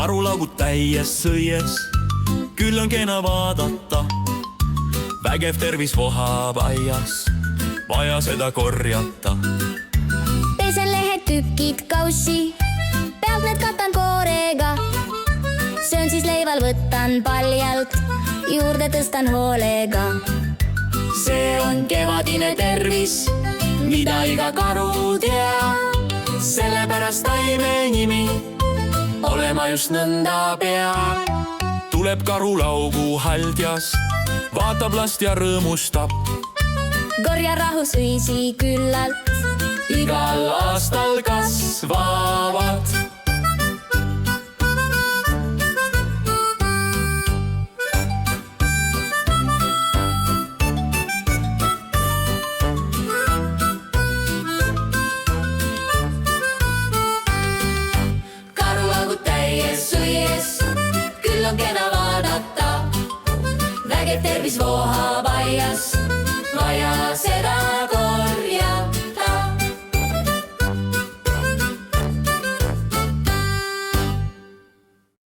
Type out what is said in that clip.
karulaugud täies sõies, küll on kena vaadata. Vägev tervis vohab aias, vaja seda korjata. Pesen lehed, tükid, kaussi, pealt need katan koorega. Söön siis leival, võtan paljalt, juurde tõstan hoolega. See on kevadine tervis, mida iga karu teab. Sellepärast taime nimi olema just nõnda peab. Tuleb karulaugu haldjas, vaatab last ja rõõmustab. Korja rahus õisi küllalt, igal aastal kasvavad. karulaugud täies sõies, küll on kena vaadata. Vägev tervis vohab aias, vaja seda korjata.